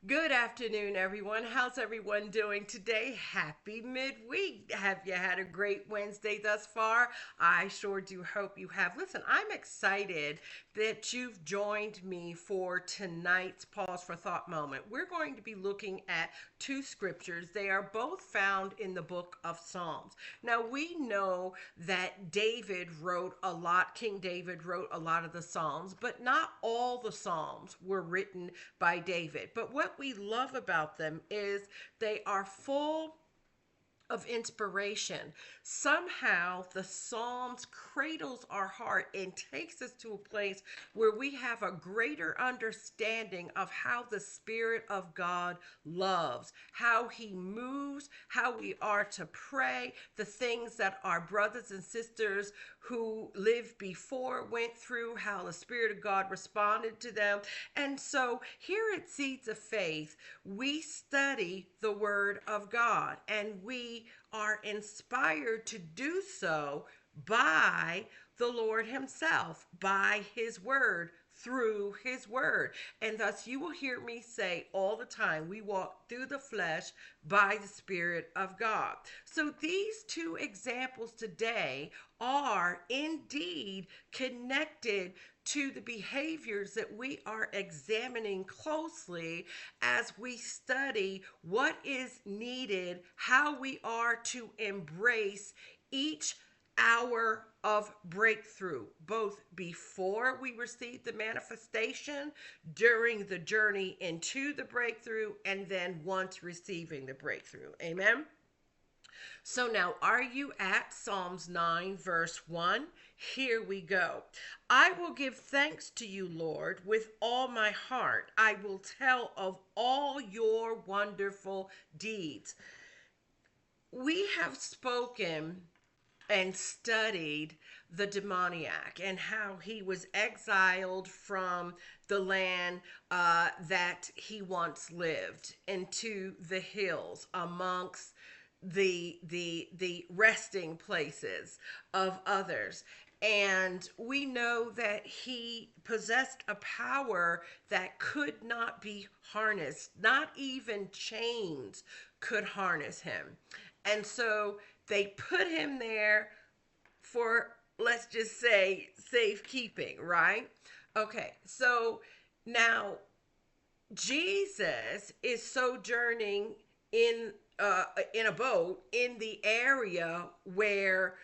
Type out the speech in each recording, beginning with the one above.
Good afternoon, everyone. How's everyone doing today? Happy midweek. Have you had a great Wednesday thus far? I sure do hope you have. Listen, I'm excited that you've joined me for tonight's Pause for Thought moment. We're going to be looking at two scriptures. They are both found in the book of Psalms. Now, we know that King David wrote a lot of the Psalms, but not all the Psalms were written by David. But what we love about them is they are full of inspiration. Somehow the Psalms cradles our heart and takes us to a place where we have a greater understanding of how the Spirit of God loves, how He moves, how we are to pray, the things that our brothers and sisters who lived before went through, how the Spirit of God responded to them. And so here at Seeds of Faith, we study the Word of God and we are inspired to do so by the Lord Himself, by His Word, through His Word. And thus you will hear me say all the time, we walk through the flesh by the Spirit of God. So these two examples today are indeed connected to the behaviors that we are examining closely as we study what is needed, how we are to embrace each hour of breakthrough, both before we receive the manifestation, during the journey into the breakthrough, and then once receiving the breakthrough. Amen. So now, are you at Psalms 9, verse 1? Here we go. I will give thanks to you, Lord, with all my heart. I will tell of all your wonderful deeds. We have spoken and studied the demoniac and how he was exiled from the land that he once lived into the hills amongst the resting places of others. And we know that he possessed a power that could not be harnessed. Not even chains could harness him. And so they put him there for, let's just say, safekeeping, right? Okay, so now Jesus is sojourning in in a boat in the area where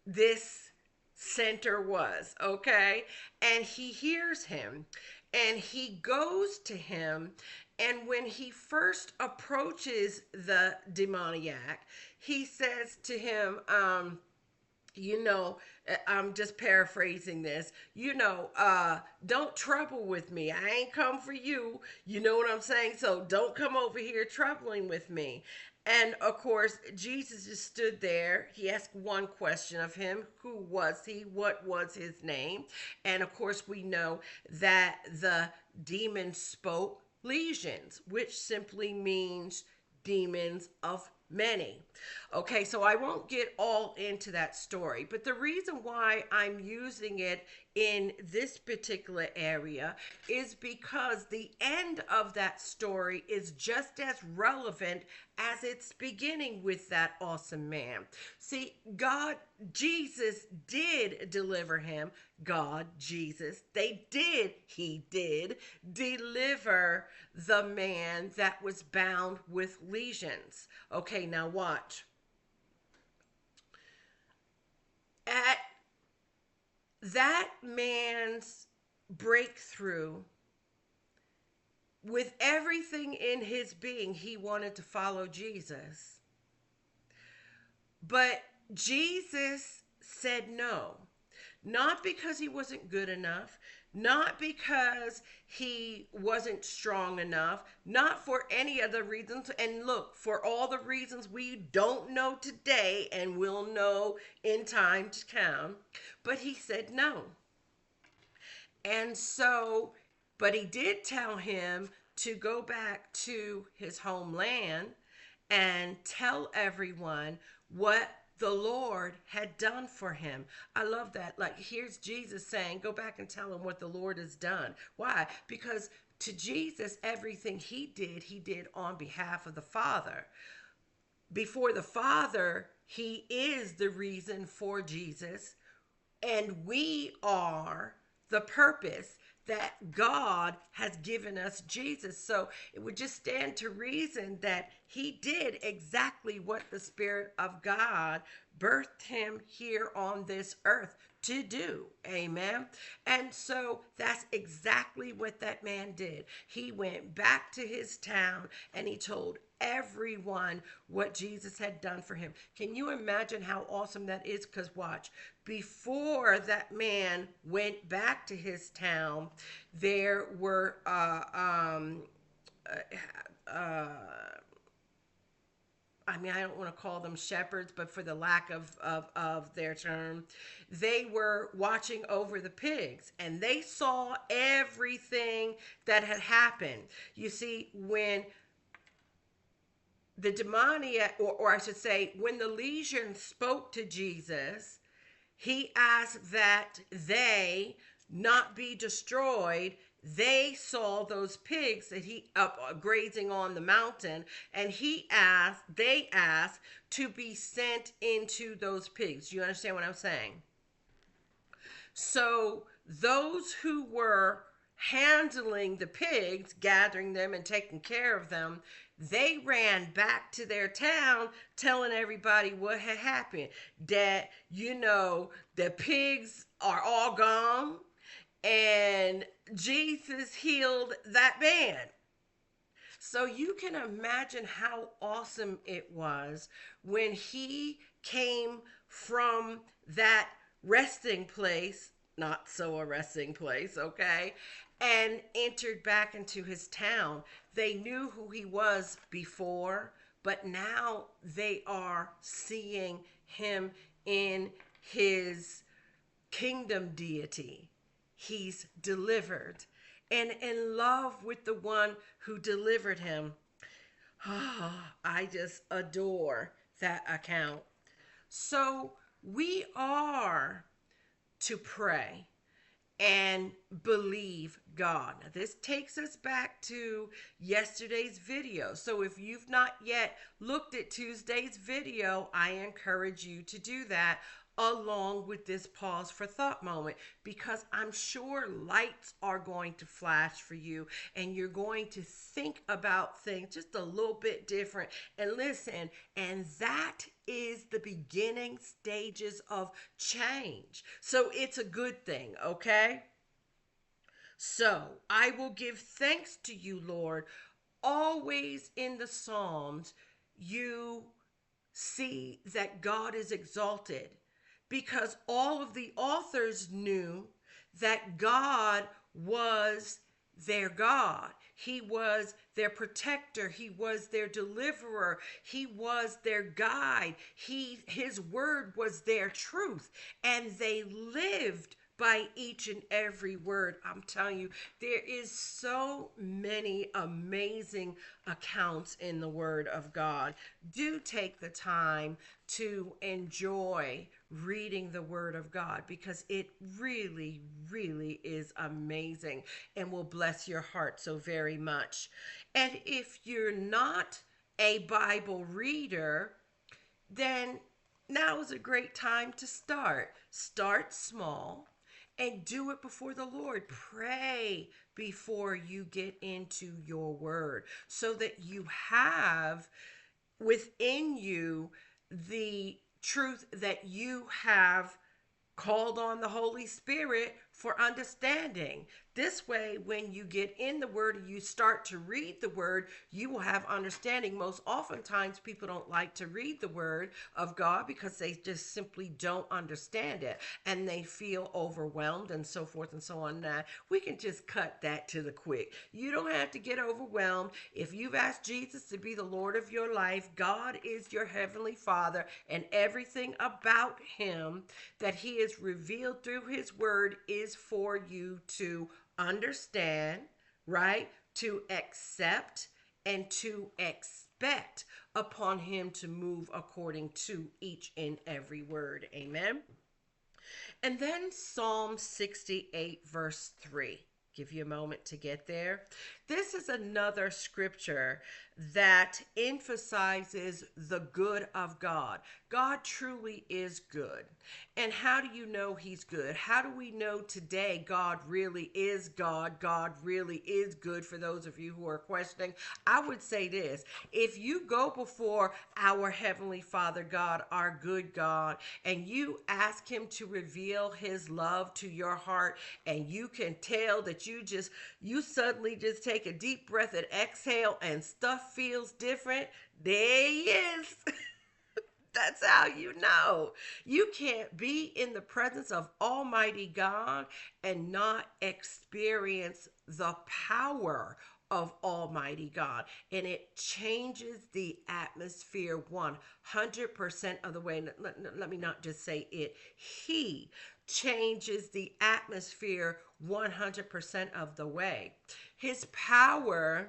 this center was, okay? And he hears him and he goes to him. And when he first approaches the demoniac, he says to him, you know, I'm just paraphrasing this, don't trouble with me. I ain't come for you. You know what I'm saying? So don't come over here troubling with me. And of course, Jesus just stood there. He asked one question of him: who was he? What was his name? And of course, we know that the demon spoke legions, which simply means demons of many. Okay, so I won't get all into that story, but the reason why I'm using it in this particular area is because the end of that story is just as relevant as its beginning with that awesome man. See, Jesus did deliver him. He did deliver the man that was bound with legions. Okay, now watch. At that man's breakthrough, with everything in his being, he wanted to follow Jesus. But Jesus said no. Not because he wasn't good enough, not because he wasn't strong enough, not for any other reasons. And look, for all the reasons we don't know today and will know in time to come, but he said no. And so, but he did tell him to go back to his homeland and tell everyone what the Lord had done for him. I love that. Like, here's Jesus saying, go back and tell him what the Lord has done. Why? Because to Jesus, everything he did on behalf of the Father. Before the Father, he is the reason for Jesus, and we are the purpose that God has given us Jesus. So it would just stand to reason that he did exactly what the Spirit of God birthed him here on this earth to do. Amen. And so that's exactly what that man did. He went back to his town and he told everyone what Jesus had done for him. Can you imagine how awesome that is? Because watch, before that man went back to his town, there were uh, I mean, I don't want to call them shepherds, but for the lack of their term, they were watching over the pigs and they saw everything that had happened. You see, when the demoniac, or I should say, when the legion spoke to Jesus, he asked that they not be destroyed. They saw those pigs that he up grazing on the mountain, and they asked to be sent into those pigs. Do you understand what I'm saying? So those who were handling the pigs, gathering them and taking care of them, they ran back to their town telling everybody what had happened. That, the pigs are all gone and Jesus healed that man. So you can imagine how awesome it was when he came from that resting place, not so a resting place, okay, and entered back into his town. They knew who he was before, but now they are seeing him in his kingdom deity. He's delivered and in love with the one who delivered him. Oh, I just adore that account. So we are to pray and believe God. Now, this takes us back to yesterday's video. So if you've not yet looked at Tuesday's video, I encourage you to do that along with this pause for thought moment, because I'm sure lights are going to flash for you and you're going to think about things just a little bit different. And listen, and that is the beginning stages of change. So it's a good thing, okay? So I will give thanks to you, Lord. Always in the Psalms, you see that God is exalted because all of the authors knew that God was their God. He was their protector. He was their deliverer. He was their guide. His word was their truth. And they lived by each and every word. I'm telling you, there is so many amazing accounts in the word of God. Do take the time to enjoy reading the word of God, because it really, really is amazing and will bless your heart so very much. And if you're not a Bible reader, then now is a great time to start. Start small and do it before the Lord. Pray before you get into your word so that you have within you the truth that you have called on the Holy Spirit for understanding. This way, when you get in the word and you start to read the word, you will have understanding. Most oftentimes, people don't like to read the word of God because they just simply don't understand it and they feel overwhelmed and so forth and so on. Now, we can just cut that to the quick. You don't have to get overwhelmed. If you've asked Jesus to be the Lord of your life, God is your heavenly Father, and everything about him that he has revealed through his word is for you to understand, right? To accept and to expect upon him to move according to each and every word. Amen. And then Psalm 68, verse 3. Give you a moment to get there. This is another scripture that emphasizes the good of God. God truly is good. And how do you know he's good? How do we know today God really is God? God really is good. For those of you who are questioning, I would say this: if you go before our Heavenly Father God, our good God, and you ask him to reveal his love to your heart, and you can tell that you suddenly just take a deep breath and exhale and stuff feels different, there he is. That's how you know. You can't be in the presence of Almighty God and not experience the power of Almighty God. And it changes the atmosphere 100% of the way. Let me not just say it. He changes the atmosphere 100% of the way. His power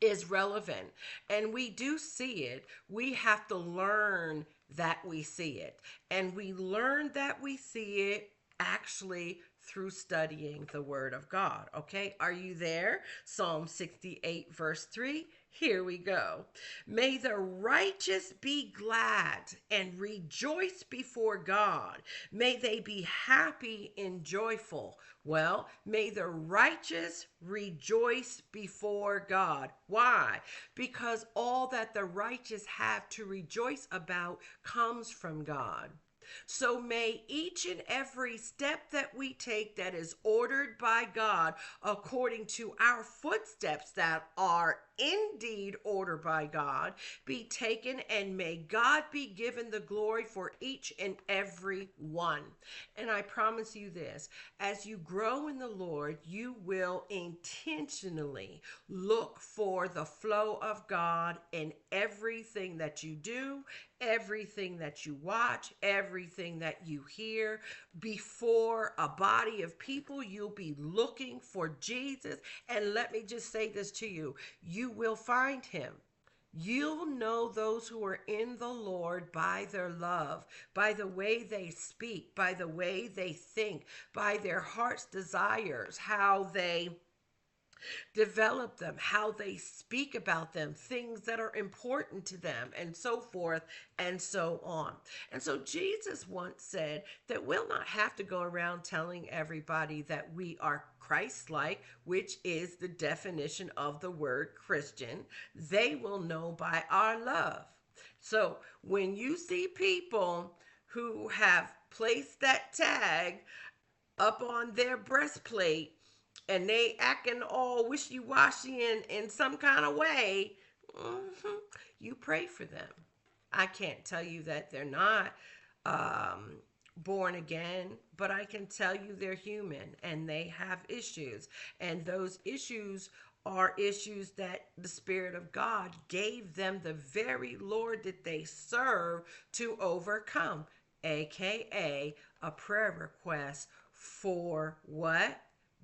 is relevant, and we do see it. We have to learn that we see it, and we learn that we see it actually through studying the word of God. Okay, are you there? Psalm 68 verse 3. Here we go. May the righteous be glad and rejoice before God. May they be happy and joyful. Well, may the righteous rejoice before God. Why? Because all that the righteous have to rejoice about comes from God. So may each and every step that we take that is ordered by God according to our footsteps that are indeed ordered by God be taken, and may God be given the glory for each and every one. And I promise you this: as you grow in the Lord, you will intentionally look for the flow of God in everything that you do, everything that you watch, everything that you hear. Before a body of people, you'll be looking for Jesus. And let me just say this to you: you will find him. You'll know those who are in the Lord by their love, by the way they speak, by the way they think, by their heart's desires, how they develop them, how they speak about them, things that are important to them, and so forth and so on. And so Jesus once said that we'll not have to go around telling everybody that we are Christ-like, which is the definition of the word Christian. They will know by our love. So when you see people who have placed that tag up on their breastplate and they acting all wishy-washy in some kind of way, you pray for them. I can't tell you that they're not born again, but I can tell you they're human and they have issues. And those issues are issues that the Spirit of God gave them the very Lord that they serve to overcome, aka a prayer request for what?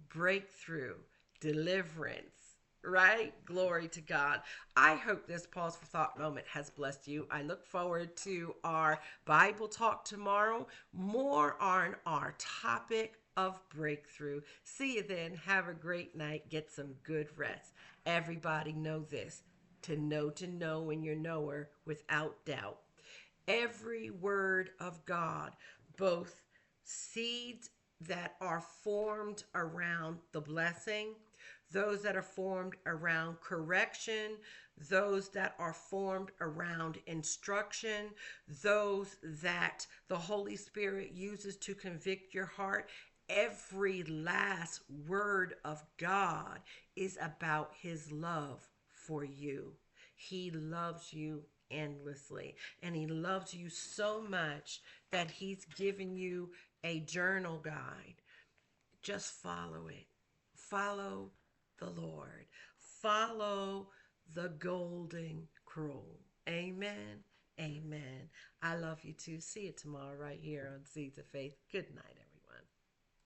Breakthrough, deliverance, right? Glory to God. I hope this pause for thought moment has blessed you. I look forward to our Bible talk tomorrow, more on our topic of breakthrough. See you then. Have a great night. Get some good rest. Everybody know this: to know when you're knower without doubt. Every word of God, both seeds that are formed around the blessing, those that are formed around correction, those that are formed around instruction, those that the Holy Spirit uses to convict your heart. Every last word of God is about his love for you. He loves you endlessly, and he loves you so much that he's given you a journal guide. Just follow it. Follow the Lord. Follow the golden rule. Amen. Amen. I love you too. See you tomorrow right here on Seeds of Faith. Good night, everyone.